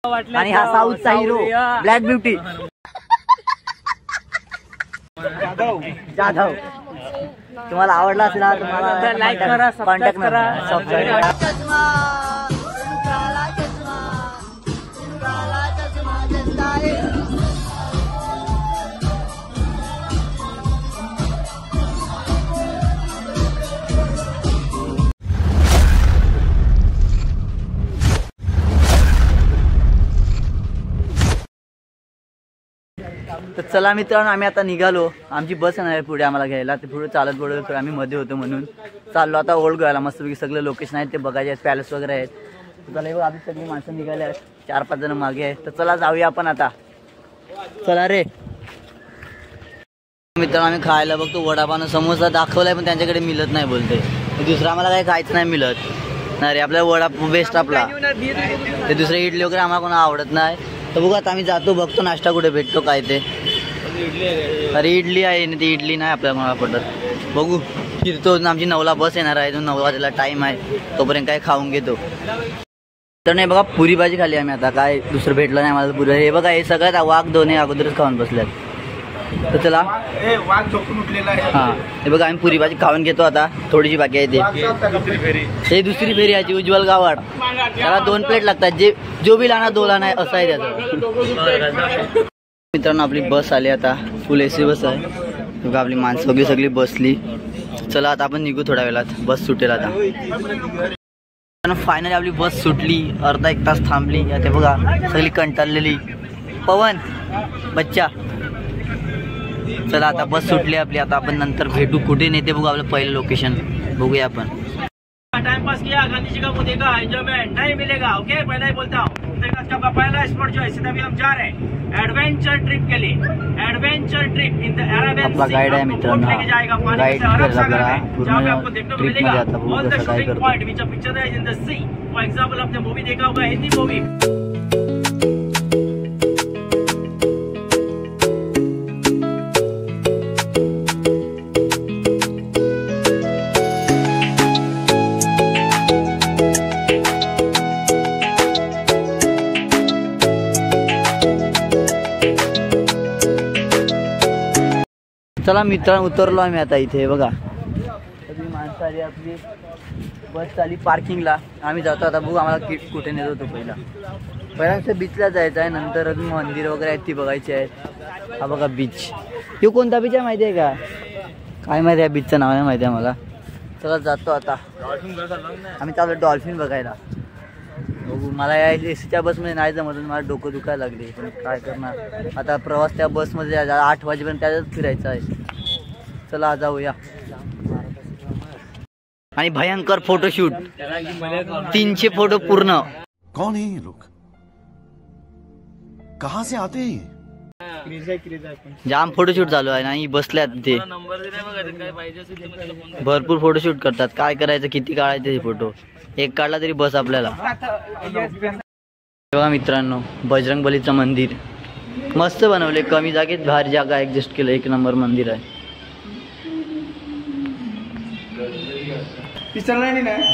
आणि हा साऊथचा hero black beauty Jadhav. तुम्हाला आवडला असेल ना, तुम्हाला लाईक करा, कॉन्टॅक्ट करा, सबस्क्राइब करा. तर चला मित्रांनो, आम्ही आता निघालो. आमची बस येणार आहे पुढे आम्हाला घ्यायला. ते पुढे चालत बोलत आम्ही मध्ये होतो म्हणून चाललो आता ओल्ड गोव्याला. मस्तपैकी सगळे लोकेशन आहेत ते बघायचे आहेत, पॅलेस वगैरे आहेत. चला हे आधी सगळी माणसं निघाले आहेत, 4-5 जण मागे आहेत. तर चला जाऊया आपण आता. चला रे मित्रांनो, आम्ही खायला बघतो वडापाव समोसा दाखवलाय पण त्यांच्याकडे मिळत नाही बोलते. दुसरं आम्हाला काही खायचं नाही मिळत नाही रे. आपल्याला वडापाव बेस्ट आपला. ते दुसरे इडली वगैरे आम्हाला कोणा आवडत नाही. तर बघू आता आम्ही जातो, बघतो नाश्ता कुठे भेटतो काय ते. अरे इडली आहे ना, ती इडली नाही आपल्याला मला पडत. बघू फिरतो. आमची 9ला बस येणार आहे, 9 वाजेला टाईम आहे, तोपर्यंत काय खाऊन घेतो. तर नाही बघा, पुरी भाजी खाली आम्ही आता. काय दुसरं भेटलं नाही मला पुरी. हे बघा हे सगळ्यात वाघ दोन्ही अगोदरच खाऊन बसल्यात. तर चला वाघ झोपून उठलेला आहे. हां हे बघा आम्ही पुरी भाजी खाऊन घेतो आता. थोडीशी बाकी आहे ते. हे दुसरी फेरी आहे उज्ज्वल गावाड. त्याला 2 प्लेट लागतात. जो बी लाना 2 लाना असं आहे त्याचं. मित्रांनो आपली बस आली आता. फुल AC बस आहे. बघा आपली माणसं सगळी बसली. चला आता आपण निघू थोड्या वेळात, बस सुटेल आता. फायनली आपली बस सुटली. अर्धा 1 तास थांबली. ते बघा सगळी कंटाळलेली. पवन बच्चा. चला आता बस सुटली आपली. आता आपण नंतर भेटू. कुठे नेते बघू आपलं पहिलं लोकेशन बघूया आपण. Time pass KIA, Gandhi ji का वो देखा, एंजॉयमेंट नहीं मिलेगा. ओके पहले ही बोलता हूँ. का पहला स्पॉट जो है सीधा भी हम जा रहे हैं एडवेंचर ट्रिप के लिए. Adventure trip in the Arabian sea. Guide है मित्रांनो, लेके जाएगा पानी से अरब सागर में, जहाँ पे आपको देखने को मिलेगा all the shooting point which are picturised in the sea. For example आपने मूवी देखा होगा, हिंदी मूवी. चला मित्रांनो उतरलो आम्ही आता इथे. बघा सगळी माणसं आली आपली. बस चाली पार्किंगला. आम्ही जातो आता. बघू आम्हाला कुठे नेत होतो. पहिला बीचला जायचं आहे, नंतर अजून मंदिर वगैरे आहेत ती बघायची आहेत. हा बघा बीच. तो कोणता बीच आहे माहिती आहे का? काय माहिती आहे बीचचं नाव नाही माहिती आहे मला. चला जातो आता. आम्ही चाललो डॉल्फिन बघायला. बघू मला या ACच्या बसमध्ये नाही जमत. मला डोकं दुखायला लागले पण काय करणार आता. प्रवास त्या बसमध्ये 8 वाजेपर्यंत त्याच्यात फिरायचं आहे. चला जाऊया. आणि भयंकर फोटोशूट. 300 फोटो पूर्ण. कौन है ये लोग, कहाँ से आते हैं? जाम फोटोशूट चालू आहे आणि बसल्यात ते. भरपूर फोटोशूट करतात. काय करायचं, किती काढायचे हे फोटो. एक काढला तरी बस आपल्याला. तेव्हा मित्रांनो बजरंगबलीचं मंदिर मस्त बनवले. कमी जागेत भारी जागा ऍडजस्ट केलं. 1 नंबर मंदिर आहे.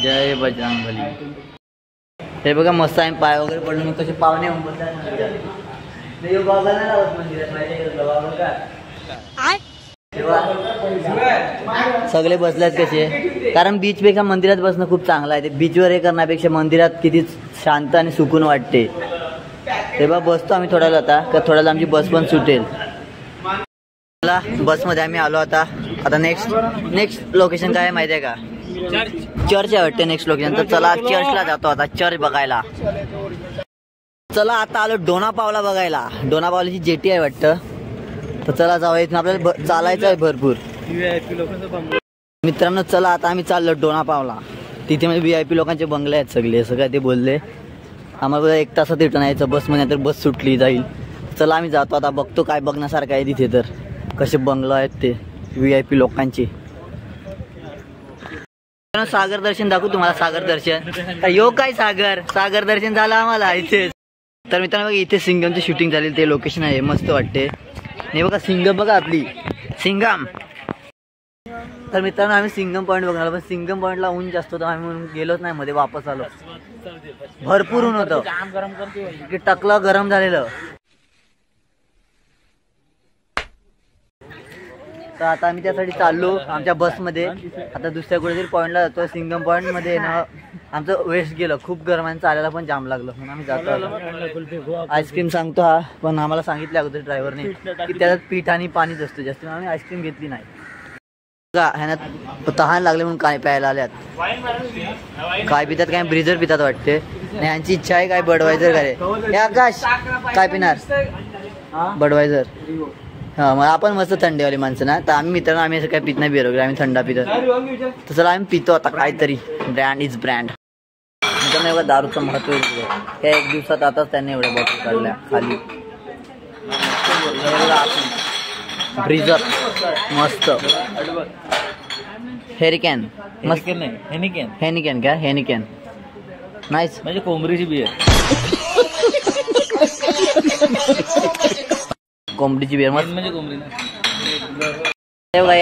जय बजरंगबली. हे बघा मस्त आहे. पाय वगैरे पडले मग कसे पाहुणे होऊन बोलतात. सगळे बसल्यात कसे, कारण बीच पेक्षा मंदिरात बसणं खूप चांगलं आहे. ते बीचवर हे करण्यापेक्षा मंदिरात किती शांत आणि सुकून वाटते. तेव्हा बसतो आम्ही थोड्या वेळ आता. का थोड्या वेळ आमची बस पण सुटेल. बसमध्ये आम्ही आलो आता. आता नेक्स्ट लोकेशन काय माहिती आहे का? चर्च आहे वाटते नेक्स्ट लोकेशन. तर चला चर्चला जातो आता. चर्च बघायला. चला आता आलो डोनापावला बघायला. डोनापावलाची जेटी आहे वाटतं. तर चला जाऊया. इथून आपल्याला चालायचं आहे भरपूर. मित्रांनो चला आता आम्ही चाललो डोनापावला. तिथे म्हणजे VIP लोकांचे बंगले आहेत सगळे. असं काय ते बोलले. आम्हाला 1 तासात रिटर्न यायचं बसमध्ये, तर बस सुटली जाईल. चला आम्ही जातो आता. बघतो काय बघण्यासारखं आहे तिथे. तर कसे बंगलो आहेत ते VIP लोकांचे. सागर दर्शन दाखवू तुम्हाला. सागर दर्शन यो काय सागर दर्शन झालं आम्हाला इथे. तर मित्रांनो बघा इथे सिंगमची शूटिंग झाली. ते लोकेशन आहे मस्त वाटते. हे बघा सिंगम बघा आपली सिंगम. तर मित्रांनो आम्ही सिंगम पॉईंट बघणार पण सिंगम पॉईंटला ऊन जास्त होतं. आम्ही म्हणून गेलोच नाही मध्ये वापस आलो. भरपूर ऊन होतं की टकलं गरम झालेलं. तर आता आम्ही त्यासाठी चाललो आमच्या बसमध्ये. आता दुसऱ्या कुठेतरी पॉईंटला जातो. सिंगम पॉईंट मध्ये ना आमचं वेस्ट गेलं, खूप गरमाने चालायला पण जाम लागलं म्हणून आम्ही जातो. आईस्क्रीम सांगतो हा, पण आम्हाला सांगितलं अगोदर ड्रायव्हरने की त्याच्यात पीठ आणि पाणीच असतं जास्त, म्हणून आम्ही आईस्क्रीम घेतली नाही. ह्यानं तहान लागले म्हणून काय प्यायला आल्यात. काय पितात, काय ब्रिजर पितात वाटते. ह्यांची इच्छा आहे काय बडवायझर काय. हे आकाश काय पिणार? बडवायझर. हा, मग आपण मस्त थंडीवाली माणसं ना. तर आम्ही मित्रांनो आम्ही असं काय पित नाही, बिअर वगैरे आम्ही थंडा पितो. तर चला आम्ही पितो आता काहीतरी. Brand is brand. मित्रांनो एवढं दारूचं महत्व त्या एक दिवसात आताच त्यांनी एवढ्या बॉटल काढल्या खाली. ब्रिजर मस्त. हेरिकॅन मस्त नाही. हेनिकॅन काय? हेनिकॅन नाईस म्हणजे कोंबडीची बियर. कोंबडीची बियर मस्त म्हणजे कोंबडी ना.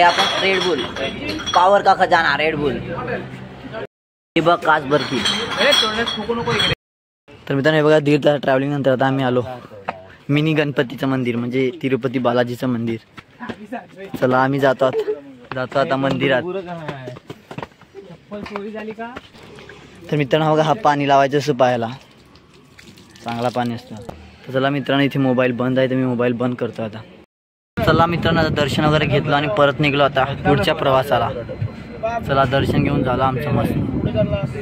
आपण रेड बुल पावर का खजाना रेड बुल. हे बघ काच बरकी. तर मित्रांनो हे बघा दीड तास ट्रॅव्हलिंग नंतर आता आम्ही आलो मिनी गणपतीचं मंदिर म्हणजे तिरुपती बालाजीचं मंदिर. चला आम्ही जातो आता मंदिरात. तर मित्रांनो बघा हा पाणी लावायचं असं पाहायला चांगला पाणी असतं. तर चला मित्रांनो इथे मोबाईल बंद आहे तर मी मोबाईल बंद करतो आता. चला मित्रांनो आता दर्शन वगैरे घेतलं आणि परत निघलो आता पुढच्या प्रवासाला. चला दर्शन घेऊन झालं आमचं मस्त.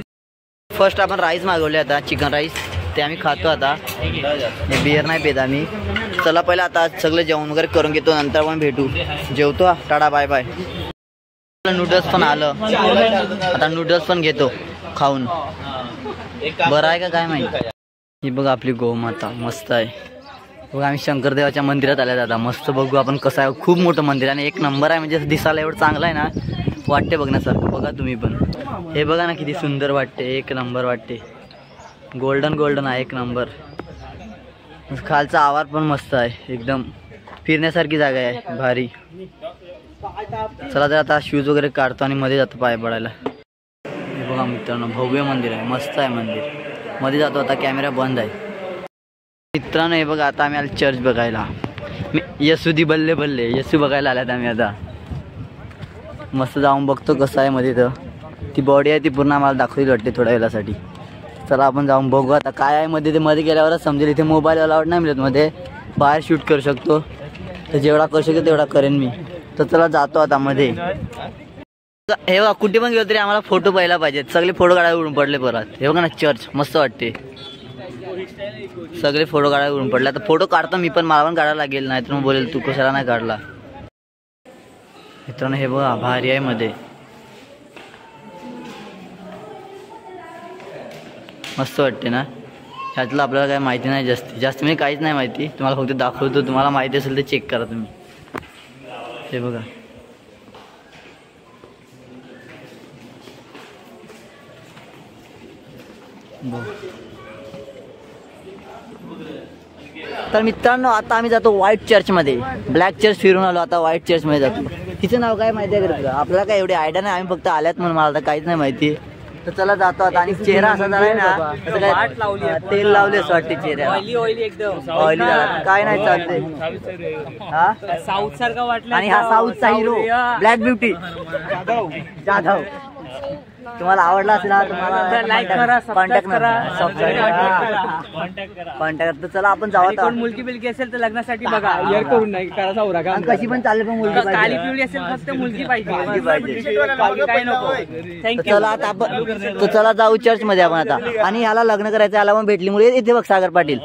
फर्स्ट आपण राईस मागवले आता चिकन राईस ते आम्ही खातो आता. बिअर नाही पेत आम्ही. चला पहिला आता सगळं जेवण वगैरे करून घेतो नंतर आपण भेटू. जेवतो. Tata bye bye. नूडल्स पण आलं आता नूडल्स पण घेतो खाऊन. बरं आहे का काय माहिती. ही बघ आपली गोमाता मस्त आहे. बघा आम्ही शंकरदेवाच्या मंदिरात आल्यात आता. मस्त बघू आपण कसं आहे. खूप मोठं मंदिर आणि एक नंबर आहे म्हणजे दिसायला एवढं चांगलं आहे ना वाटते बघण्यासारखं. बघा तुम्ही पण हे बघा ना किती सुंदर वाटते. एक नंबर वाटते. गोल्डन आहे एक नंबर. खालचा आवार पण मस्त आहे एकदम फिरण्यासारखी जागा आहे भारी. चला तर आता शूज वगैरे काढतो आणि मध्ये जातो पाय पडायला. हे बघा मित्रांनो भव्य मंदिर आहे मस्त आहे मंदिर. मध्ये जातो आता कॅमेरा बंद आहे. मित्रांनो हे बघा आता आम्ही आलो चर्च बघायला. यसुदी बल्ले बल्ले यसू बघायला आल्यात आम्ही आता. मस्त जाऊन बघतो कसं आहे मध्ये. तर ती बॉडी आहे ती पूर्ण आम्हाला दाखवली वाटते थोड्या वेळासाठी. चला आपण जाऊन बघू आता काय आहे मध्ये. ते मध्ये गेल्यावरच समजेल. इथे मोबाईल अलाउड नाही मिळत मध्ये. बाहेर शूट करू शकतो तर जेवढा करू शकतो तेवढा करेन मी. तर चला जातो आता मध्ये. हे बघा कुठे पण गेलो तरी आम्हाला फोटो पाहायला पाहिजेत. सगळे फोटो काढायला उडून पडले परत. हे बघा ना चर्च मस्त वाटते. सगळे फोटो काढायला उडून पडले. आता फोटो काढतो मी पण मला पण काढायला लागेल नाही तर मग बोलेल तू कशाला नाही काढला. मित्रांनो हे बघा भारी आहे मध्ये मस्त वाटते ना. ह्यातलं आपल्याला काय माहिती नाही जास्त म्हणजे काहीच नाही माहिती. तुम्हाला फक्त दाखवतो. तुम्हाला माहिती असेल तर चेक करा तुम्ही. हे बघा तर मित्रांनो आता आम्ही जातो व्हाईट चर्चमध्ये. ब्लॅक चर्च फिरून आलो आता व्हाईट चर्चमध्ये जातो. तिचं नाव काय माहिती आहे का तुला? आपल्याला काय एवढी आयडिया नाही. आम्ही फक्त आल्यात म्हणून मला आता काहीच नाही माहिती. तर चला जातो आता. आणि चेहरा असा झालाय ना तेल लावले असं वाटते चेहऱ्याला. ऑइली झाला काय नाही चालते. हा साऊथ सारखा वाटला. आणि हा साऊथचा हिरो ब्लॅक ब्युटी जाधव. तुम्हाला आवडला असेल ना तुम्हाला लाईक करा, कॉन्टॅक्ट करा, कॉन्टॅक्ट. तर चला आपण जाऊ आता. मुलगी बिलगी असेल तर लग्नासाठी बघा. इयर करून नाही करायचा होरा का कशी पण चालेल पण मुलगी काली पिवळी असेल फक्त मुलगी पाहिजे. काय नको. थँक्यू. चला आता आपण तर चला जाऊ चर्च मध्ये आपण आता. आणि याला लग्न करायचं याला पण भेटली मुली. इथे बघ सागर पाटील.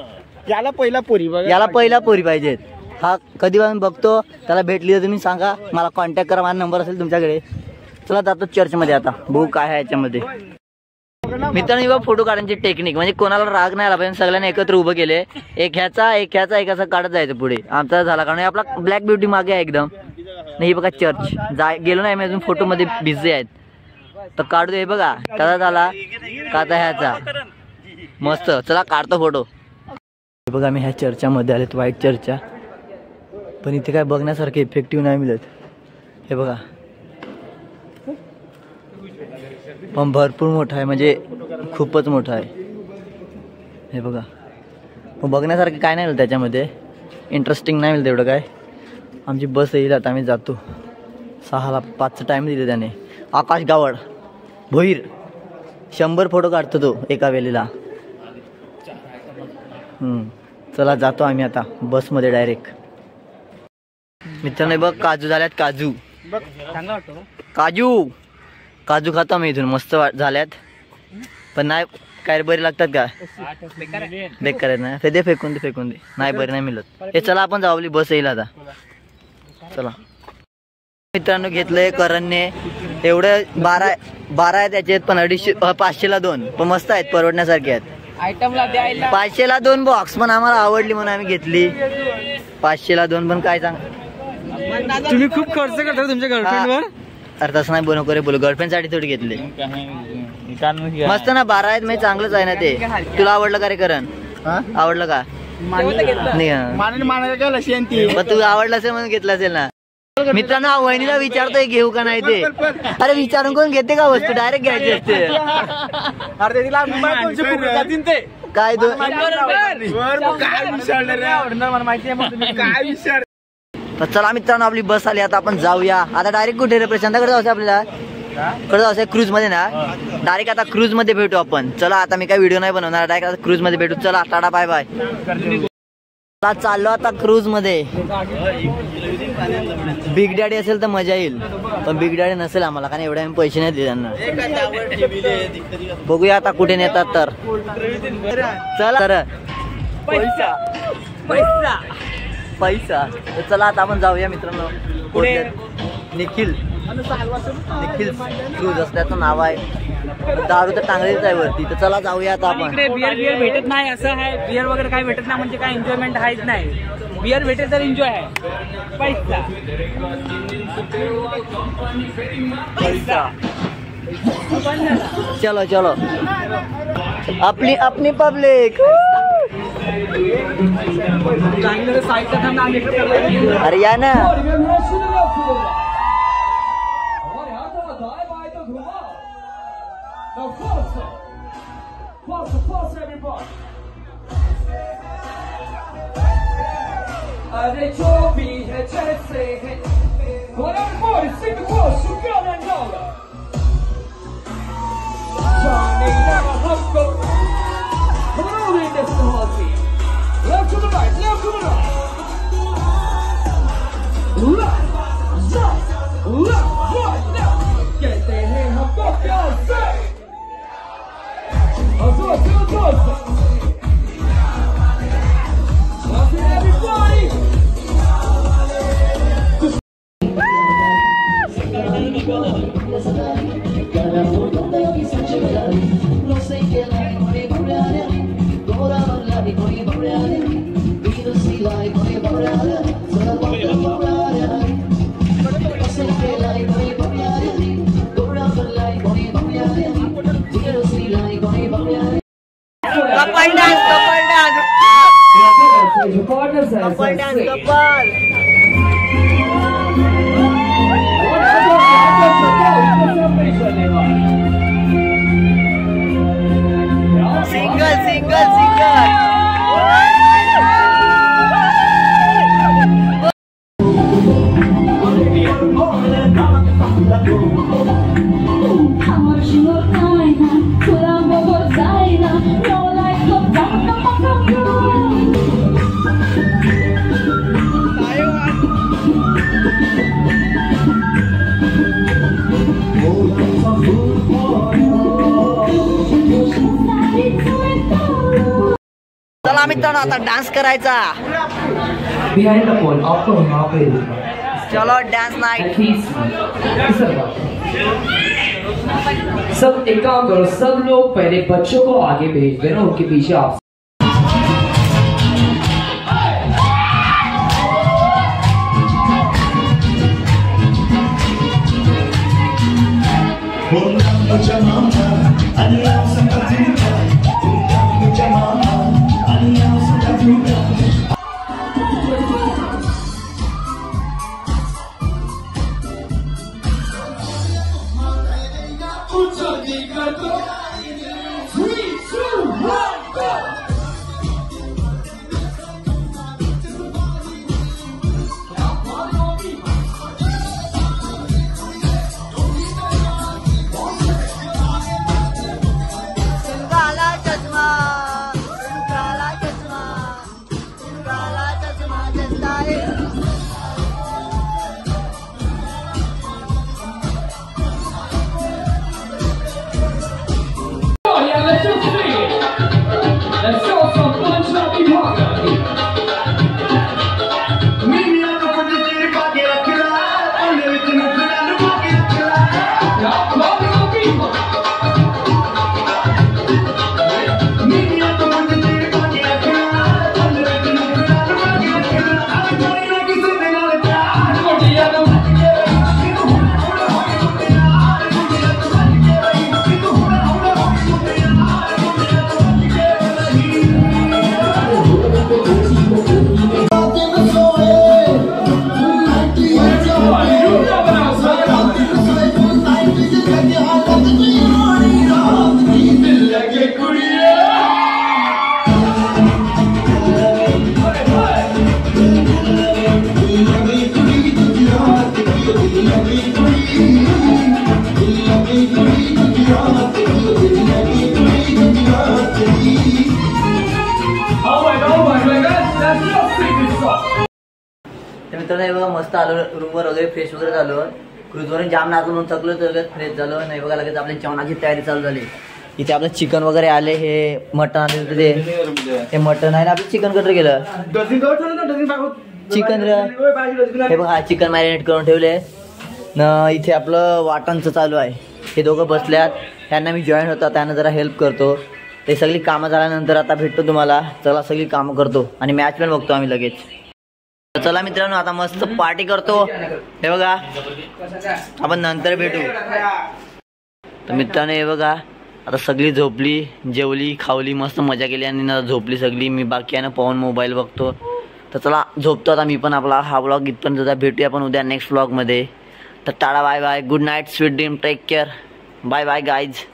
याला पहिला पोरी बघा. याला पहिला पोरी पाहिजेत. हा कधी पण बघतो त्याला भेटली तर तुम्ही सांगा मला कॉन्टॅक्ट करा. माझा नंबर असेल तुमच्याकडे. चला जातो चर्च मध्ये आता बघू काय आहे याच्यामध्ये. मित्रांनो फोटो काढण्याची टेक्निक म्हणजे कोणाला राग नाही आला पाहिजे. सगळ्यांनी एकत्र उभं केले. एक ह्याचा काढत जायचं पुढे. आमचा झाला कारण आपला ब्लॅक ब्युटी मागे आहे एकदम. नाही बघा चर्च गेलो नाही मी अजून. फोटो मध्ये बिझी आहेत तर काढतो. हे बघा त्याचा झाला का आता ह्याचा मस्त. चला काढतो फोटो. हे बघा मी ह्या चर्चामध्ये आलेत व्हाईट चर्चच्या. पण इथे काय बघण्यासारखं इफेक्टिव्ह नाही मिळत. हे बघा पण भरपूर मोठा आहे म्हणजे खूपच मोठा आहे. हे बघा, पण बघण्यासारखं काय नाही मिळतं त्याच्यामध्ये, इंटरेस्टिंग नाही मिळतं तेवढं काय. आमची बस येईल आता, आम्ही जातो 6ला, 5चं टाईम दिले त्याने. आकाश गावड भोईर 100 फोटो काढतो तो एका वेळेला. चला जातो आम्ही आता बसमध्ये डायरेक्ट. मित्रांनो बघ, काजू झाल्यात, काजू चांगला वाटतो काजू काजू खातो मी इथून, मस्त झाल्यात. पण नाही काय बरे लागतात का? बेकार आहेत ना, ते फेकून दे नाही बरे नाही मिळत. हे चला आपण जाऊ, आपली बस येईल आता. चला मित्रांनो, घेतलंय करणने एवढे 12 आहेत त्याचे, पण 500ला 2, पण मस्त आहेत, परवडण्यासारखे आहेत. आयटमला द्यायला 500ला 2 बॉक्स, पण आम्हाला आवडली म्हणून आम्ही घेतली. 500ला 2 पण काय सांग, तुम्ही खूप खर्च करता तुमच्या गर्लफ्रेंडवर. अरे तसं नाही बनव करे बोलू, गर्लफ्रेंड साठी थोडी घेतली. मस्त ना, 12 आहेत, म्हणजे चांगलंच आहे ना ते. तुला आवडलं का रे करण? आवडलं का? नाही पण तू आवडलं असेल म्हणून घेतलं असेल ना. मित्रांनो, वहिनीला विचारतोय घेऊ का नाही ते. अरे विचारून कोण घेते का वस्तू, डायरेक्ट घ्यायची असते. काय तर चला मित्रांनो, आपली बस आली, आता आपण जाऊया. आता डायरेक्ट कुठे रे प्रशांताकडे जायचं आपल्याला? कडे जायचं क्रूज मध्ये ना, डायरेक्ट आता क्रूज मध्ये भेटू आपण. चला आता मी काय व्हिडिओ नाही बनवणार, डायरेक्ट आता क्रूज मध्ये भेटू. चला टाटा बाय बाय. चाललो आता क्रूज मध्ये. बिग डॅडी असेल तर मजा येईल, पण बिग डॅडी नसेल आम्हाला, कारण एवढे आम्ही पैसे नाही दिले त्यांना. बघूया आता कुठे नेतात तर. चला तर पैसा तर चला आता आपण जाऊया मित्रांनो. निखिल क्रूज असल्याचं नाव आहे. दारू तर चांगलीच आहे वरती, तर चला जाऊया आता आपण. बियर भेटत नाही असं आहे, बियर वगैरे काय भेटत नाही म्हणजे काय एन्जॉयमेंट आहेच नाही. बियर भेटेल तर एन्जॉय आहे. पैसा चलो चलो, अपनी पब्लिक. अरे या ना. अरे जो भी है जैसे है, amor siempre por su gran novia. जाने लगा हमको, हमारे नस्ल left to the right, left to the right. Left, right, left. कहते हैं हमको कैसे? Everybody. चला मित्रांनो आता डान्स करायचा. Behind the pole, आपको यहाँ पे चलो डांस नाइट. सब एक काम करो, सब लोग पहले बच्चों को आगे भेज देना, उनके पीछे आप. Three, two, one, go! मित्रांनो हे बघा मस्त आलो रूमवर वगैरे फ्रेश वगैरे झालो. क्रूजवरून जाम नाचलो म्हणून थकलो तर फ्रेश झालो. नाही बघा लगेच आपल्या जेवणाची तयारी चालू झाली. इथे आपलं चिकन वगैरे आले. हे मटण आले होते ते मटण आहे ना आपलं चिकन कटर केलं चिकन. हे बघा चिकन मॅरिनेट करून ठेवले न. इथे आपलं वाटणचं चालू आहे. हे दोघं बसल्यात. त्यांना मी जॉईन होता त्यांना जरा हेल्प करतो. ते सगळी कामं झाल्यानंतर आता भेटतो तुम्हाला. चला सगळी कामं करतो आणि मॅच पण बघतो आम्ही लगेच. चला मित्रांनो आता मस्त पार्टी करतो. हे बघा आपण नंतर भेटू. तर मित्रांनो हे बघा आता सगळी झोपली जेवली खावली मस्त मजा केली आणि झोपली सगळी. मी बाकी आहे ना पाहून मोबाईल बघतो. तर चला झोपतो आता मी पण. आपला हा ब्लॉग इथपर्यंत भेटूया आपण उद्या नेक्स्ट ब्लॉगमध्ये. तर टाळा bye bye good night sweet dream take care bye bye guys.